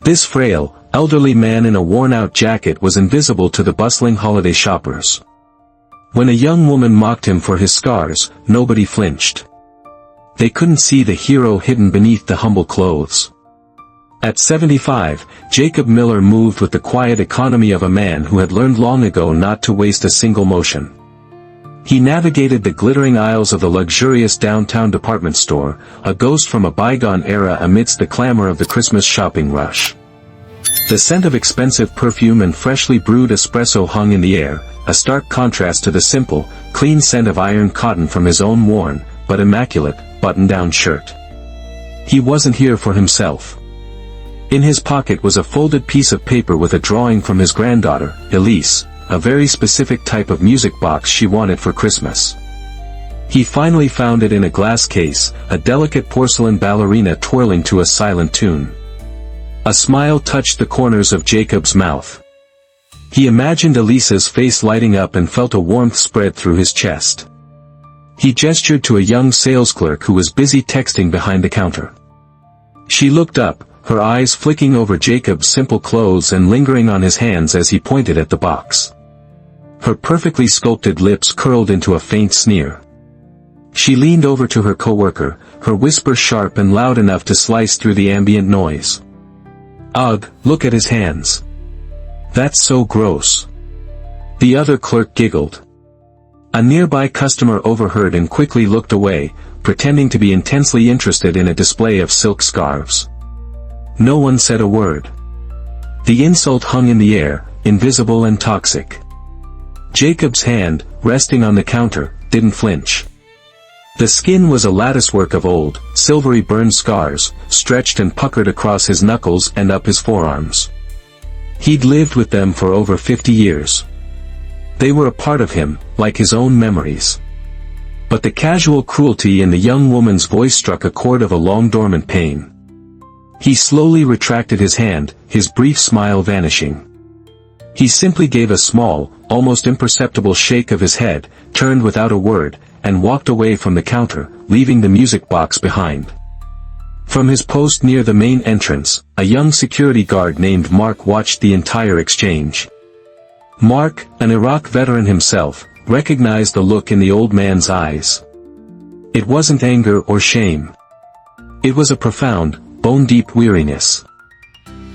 This frail, elderly man in a worn-out jacket was invisible to the bustling holiday shoppers. When a young woman mocked him for his scars, nobody flinched. They couldn't see the hero hidden beneath the humble clothes. At 75, Jacob Miller moved with the quiet economy of a man who had learned long ago not to waste a single motion. He navigated the glittering aisles of the luxurious downtown department store, a ghost from a bygone era amidst the clamor of the Christmas shopping rush. The scent of expensive perfume and freshly brewed espresso hung in the air, a stark contrast to the simple, clean scent of ironed cotton from his own worn, but immaculate, button-down shirt. He wasn't here for himself. In his pocket was a folded piece of paper with a drawing from his granddaughter, Elise, a very specific type of music box she wanted for Christmas. He finally found it in a glass case, a delicate porcelain ballerina twirling to a silent tune. A smile touched the corners of Jacob's mouth. He imagined Elisa's face lighting up and felt a warmth spread through his chest. He gestured to a young sales clerk who was busy texting behind the counter. She looked up, her eyes flicking over Jacob's simple clothes and lingering on his hands as he pointed at the box. Her perfectly sculpted lips curled into a faint sneer. She leaned over to her coworker, her whisper sharp and loud enough to slice through the ambient noise. "Ugh, look at his hands. That's so gross." The other clerk giggled. A nearby customer overheard and quickly looked away, pretending to be intensely interested in a display of silk scarves. No one said a word. The insult hung in the air, invisible and toxic. Jacob's hand, resting on the counter, didn't flinch. The skin was a latticework of old, silvery burned scars, stretched and puckered across his knuckles and up his forearms. He'd lived with them for over 50 years. They were a part of him, like his own memories. But the casual cruelty in the young woman's voice struck a chord of a long-dormant pain. He slowly retracted his hand, his brief smile vanishing. He simply gave a small, almost imperceptible shake of his head, turned without a word, and walked away from the counter, leaving the music box behind. From his post near the main entrance, a young security guard named Mark watched the entire exchange. Mark, an Iraq veteran himself, recognized the look in the old man's eyes. It wasn't anger or shame. It was a profound, bone-deep weariness.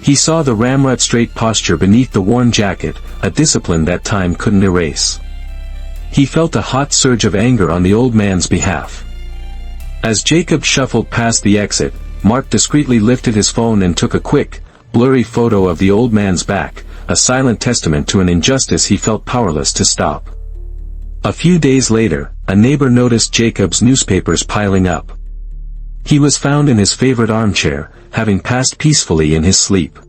He saw the ramrod-straight posture beneath the worn jacket, a discipline that time couldn't erase. He felt a hot surge of anger on the old man's behalf. As Jacob shuffled past the exit, Mark discreetly lifted his phone and took a quick, blurry photo of the old man's back, a silent testament to an injustice he felt powerless to stop. A few days later, a neighbor noticed Jacob's newspapers piling up. He was found in his favorite armchair, having passed peacefully in his sleep.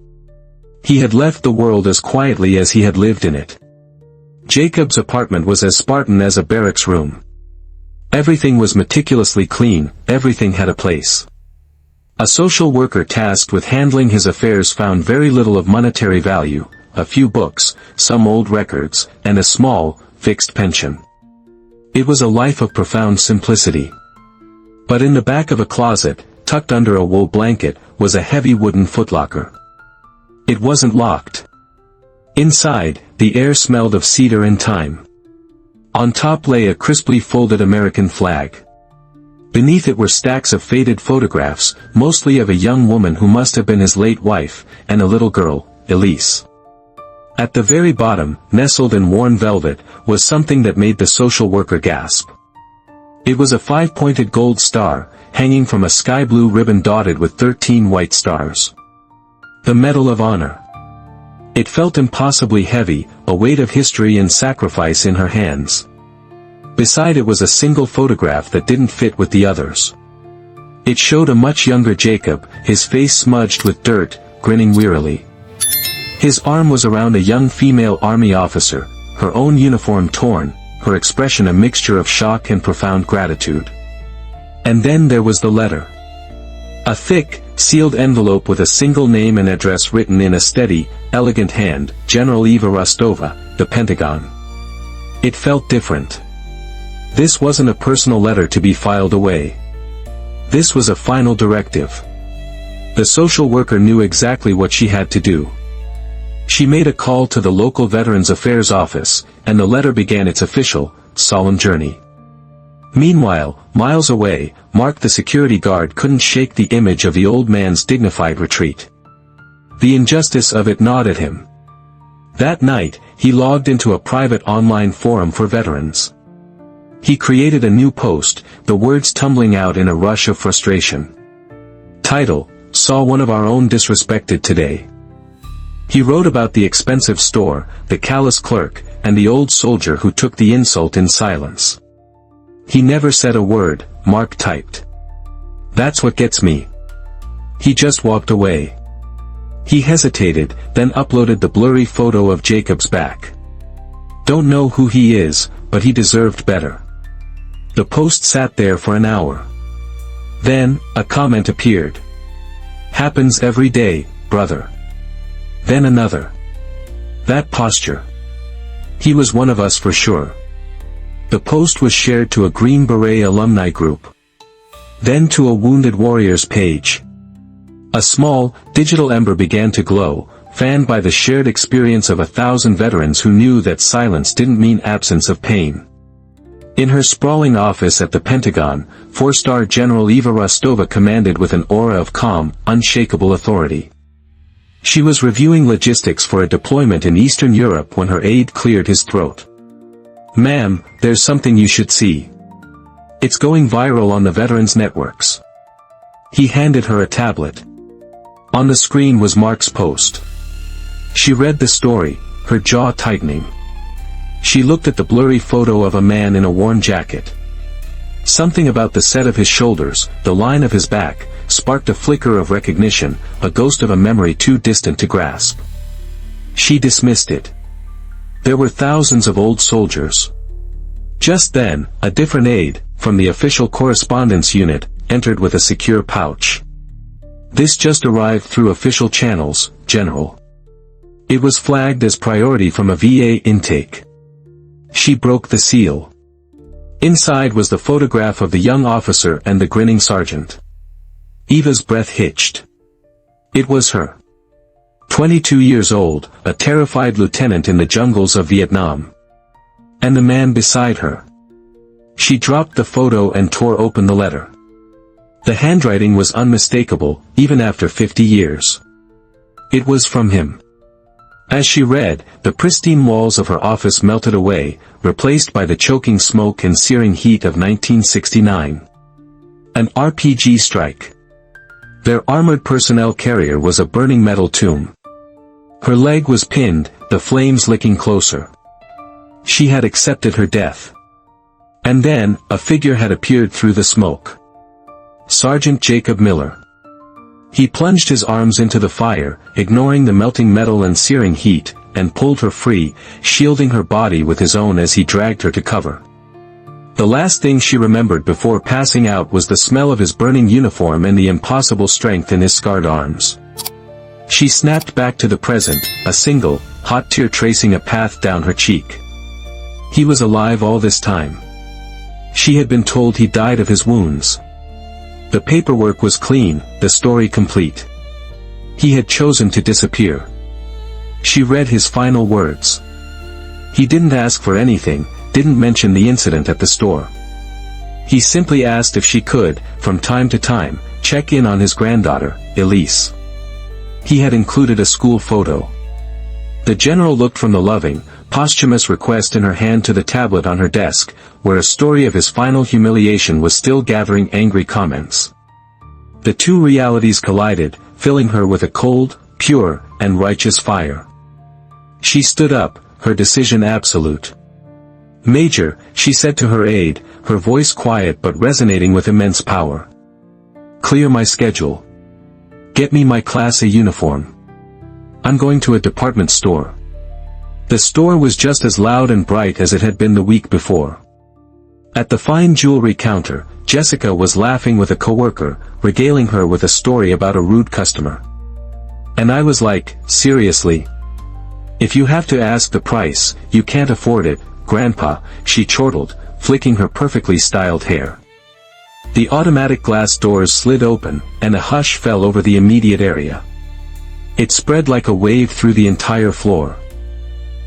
He had left the world as quietly as he had lived in it. Jacob's apartment was as Spartan as a barracks room. Everything was meticulously clean, everything had a place. A social worker tasked with handling his affairs found very little of monetary value, a few books, some old records, and a small, fixed pension. It was a life of profound simplicity. But in the back of a closet, tucked under a wool blanket, was a heavy wooden footlocker. It wasn't locked. Inside, the air smelled of cedar and thyme. On top lay a crisply folded American flag. Beneath it were stacks of faded photographs, mostly of a young woman who must have been his late wife, and a little girl, Elise. At the very bottom, nestled in worn velvet, was something that made the social worker gasp. It was a 5-pointed gold star, hanging from a sky blue ribbon dotted with 13 white stars. The Medal of Honor. It felt impossibly heavy, a weight of history and sacrifice in her hands. Beside it was a single photograph that didn't fit with the others. It showed a much younger Jacob, his face smudged with dirt, grinning wearily. His arm was around a young female army officer, her own uniform torn, her expression a mixture of shock and profound gratitude. And then there was the letter. A thick, sealed envelope with a single name and address written in a steady, elegant hand, General Eva Rostova, the Pentagon. It felt different. This wasn't a personal letter to be filed away. This was a final directive. The social worker knew exactly what she had to do. She made a call to the local Veterans Affairs office, and the letter began its official, solemn journey. Meanwhile, miles away, Mark the security guard couldn't shake the image of the old man's dignified retreat. The injustice of it gnawed at him. That night, he logged into a private online forum for veterans. He created a new post, the words tumbling out in a rush of frustration. Title: Saw one of our own disrespected today. He wrote about the expensive store, the callous clerk, and the old soldier who took the insult in silence. He never said a word, Mark typed. That's what gets me. He just walked away. He hesitated, then uploaded the blurry photo of Jacob's back. Don't know who he is, but he deserved better. The post sat there for an hour. Then, a comment appeared. Happens every day, brother. Then another. That posture. He was one of us for sure. The post was shared to a Green Beret alumni group. Then to a Wounded Warriors page. A small, digital ember began to glow, fanned by the shared experience of 1,000 veterans who knew that silence didn't mean absence of pain. In her sprawling office at the Pentagon, 4-star General Eva Rostova commanded with an aura of calm, unshakable authority. She was reviewing logistics for a deployment in Eastern Europe when her aide cleared his throat. Ma'am, there's something you should see. It's going viral on the veterans networks. He handed her a tablet. On the screen was Mark's post. She read the story, her jaw tightening. She looked at the blurry photo of a man in a worn jacket. Something about the set of his shoulders, the line of his back, sparked a flicker of recognition, a ghost of a memory too distant to grasp. She dismissed it. There were thousands of old soldiers. Just then, a different aide, from the official correspondence unit, entered with a secure pouch. This just arrived through official channels, General. It was flagged as priority from a VA intake. She broke the seal. Inside was the photograph of the young officer and the grinning sergeant. Eva's breath hitched. It was her. 22 years old, a terrified lieutenant in the jungles of Vietnam. And the man beside her. She dropped the photo and tore open the letter. The handwriting was unmistakable, even after 50 years. It was from him. As she read, the pristine walls of her office melted away, replaced by the choking smoke and searing heat of 1969. An RPG strike. Their armored personnel carrier was a burning metal tomb. Her leg was pinned, the flames licking closer. She had accepted her death. And then, a figure had appeared through the smoke. Sergeant Jacob Miller. He plunged his arms into the fire, ignoring the melting metal and searing heat, and pulled her free, shielding her body with his own as he dragged her to cover. The last thing she remembered before passing out was the smell of his burning uniform and the impossible strength in his scarred arms. She snapped back to the present, a single, hot tear tracing a path down her cheek. He was alive all this time. She had been told he died of his wounds. The paperwork was clean, the story complete. He had chosen to disappear. She read his final words. He didn't ask for anything, didn't mention the incident at the store. He simply asked if she could, from time to time, check in on his granddaughter, Elise. He had included a school photo. The general looked from the loving, posthumous request in her hand to the tablet on her desk, where a story of his final humiliation was still gathering angry comments. The two realities collided, filling her with a cold, pure, and righteous fire. She stood up, her decision absolute. Major, she said to her aide, her voice quiet but resonating with immense power. Clear my schedule. Get me my Class A uniform. I'm going to a department store. The store was just as loud and bright as it had been the week before. At the fine jewelry counter, Jessica was laughing with a coworker, regaling her with a story about a rude customer. And I was like, seriously? If you have to ask the price, you can't afford it, Grandpa, she chortled, flicking her perfectly styled hair. The automatic glass doors slid open, and a hush fell over the immediate area. It spread like a wave through the entire floor.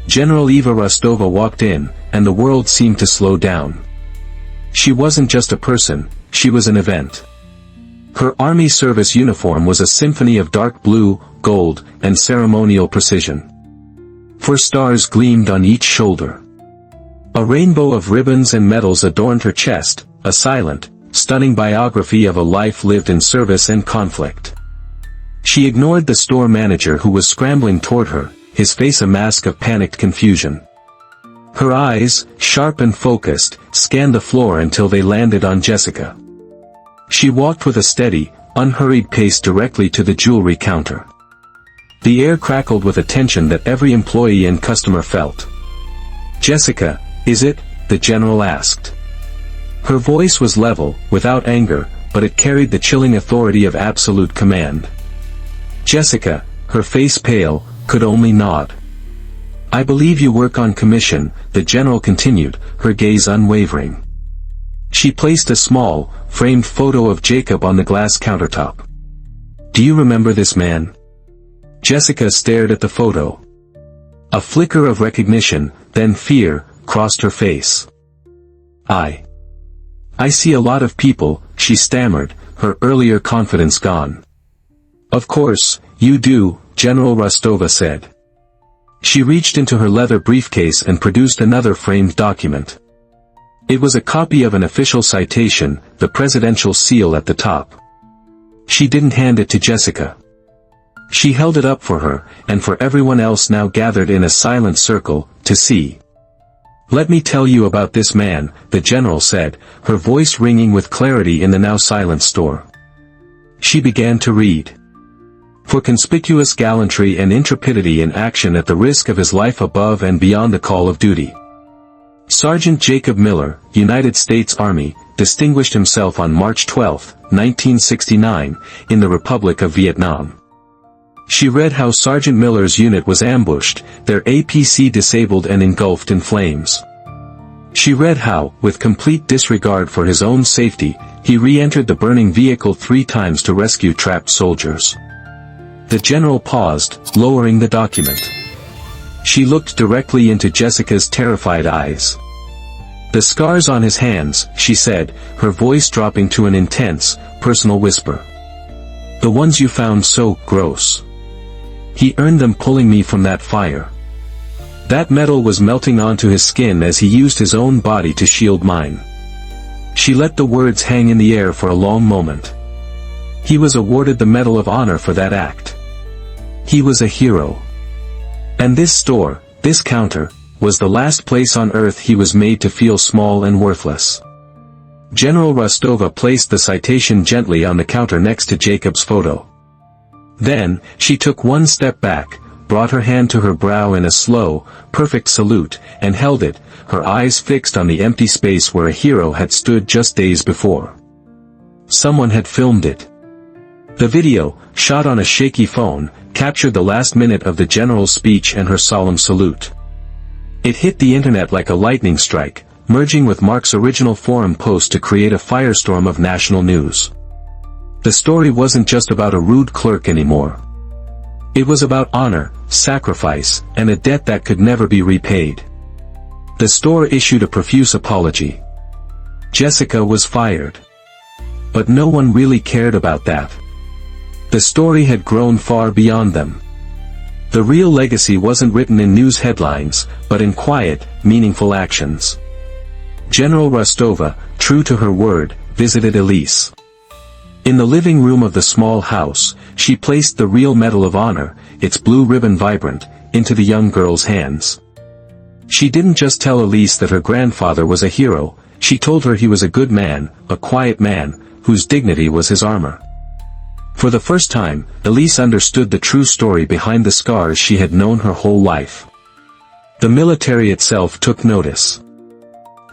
General Eva Rostova walked in, and the world seemed to slow down. She wasn't just a person, she was an event. Her army service uniform was a symphony of dark blue, gold, and ceremonial precision. 4 stars gleamed on each shoulder. A rainbow of ribbons and medals adorned her chest, a silent, stunning biography of a life lived in service and conflict. She ignored the store manager who was scrambling toward her, his face a mask of panicked confusion. Her eyes, sharp and focused, scanned the floor until they landed on Jessica. She walked with a steady, unhurried pace directly to the jewelry counter. The air crackled with a tension that every employee and customer felt. "Jessica, is it?" the general asked. Her voice was level, without anger, but it carried the chilling authority of absolute command. Jessica, her face pale, could only nod. "I believe you work on commission," the general continued, her gaze unwavering. She placed a small, framed photo of Jacob on the glass countertop. "Do you remember this man?" Jessica stared at the photo. A flicker of recognition, then fear, crossed her face. I see a lot of people," she stammered, her earlier confidence gone. "Of course, you do," General Rostova said. She reached into her leather briefcase and produced another framed document. It was a copy of an official citation, the presidential seal at the top. She didn't hand it to Jessica. She held it up for her, and for everyone else now gathered in a silent circle, to see. "Let me tell you about this man," the general said, her voice ringing with clarity in the now silent store. She began to read. "For conspicuous gallantry and intrepidity in action at the risk of his life above and beyond the call of duty, Sergeant Jacob Miller, United States Army, distinguished himself on March 12, 1969, in the Republic of Vietnam." She read how Sergeant Miller's unit was ambushed, their APC disabled and engulfed in flames. She read how, with complete disregard for his own safety, he re-entered the burning vehicle 3 times to rescue trapped soldiers. The general paused, lowering the document. She looked directly into Jessica's terrified eyes. "The scars on his hands," she said, her voice dropping to an intense, personal whisper. "The ones you found so gross. He earned them pulling me from that fire. That metal was melting onto his skin as he used his own body to shield mine." She let the words hang in the air for a long moment. He was awarded the Medal of Honor for that act. He was a hero. And this store, this counter, was the last place on earth he was made to feel small and worthless. General Rostova placed the citation gently on the counter next to Jacob's photo. Then, she took one step back, brought her hand to her brow in a slow, perfect salute, and held it, her eyes fixed on the empty space where a hero had stood just days before. Someone had filmed it. The video, shot on a shaky phone, captured the last minute of the general's speech and her solemn salute. It hit the internet like a lightning strike, merging with Mark's original forum post to create a firestorm of national news. The story wasn't just about a rude clerk anymore. It was about honor, sacrifice, and a debt that could never be repaid. The store issued a profuse apology. Jessica was fired. But no one really cared about that. The story had grown far beyond them. The real legacy wasn't written in news headlines, but in quiet, meaningful actions. General Rostova, true to her word, visited Elise. In the living room of the small house, she placed the real Medal of Honor, its blue ribbon vibrant, into the young girl's hands. She didn't just tell Elise that her grandfather was a hero, she told her he was a good man, a quiet man, whose dignity was his armor. For the first time, Elise understood the true story behind the scars she had known her whole life. The military itself took notice.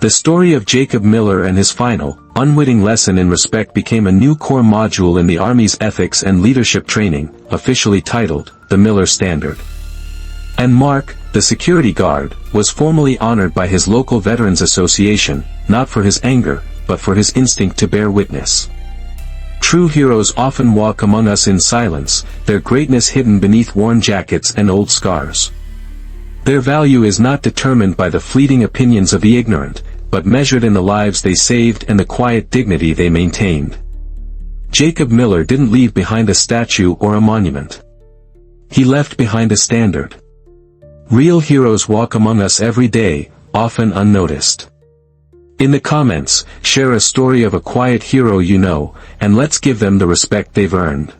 The story of Jacob Miller and his final, unwitting lesson in respect became a new core module in the Army's ethics and leadership training, officially titled, the Miller Standard. And Mark, the security guard, was formally honored by his local Veterans Association, not for his anger, but for his instinct to bear witness. True heroes often walk among us in silence, their greatness hidden beneath worn jackets and old scars. Their value is not determined by the fleeting opinions of the ignorant, but measured in the lives they saved and the quiet dignity they maintained. Jacob Miller didn't leave behind a statue or a monument. He left behind a standard. Real heroes walk among us every day, often unnoticed. In the comments, share a story of a quiet hero you know, and let's give them the respect they've earned.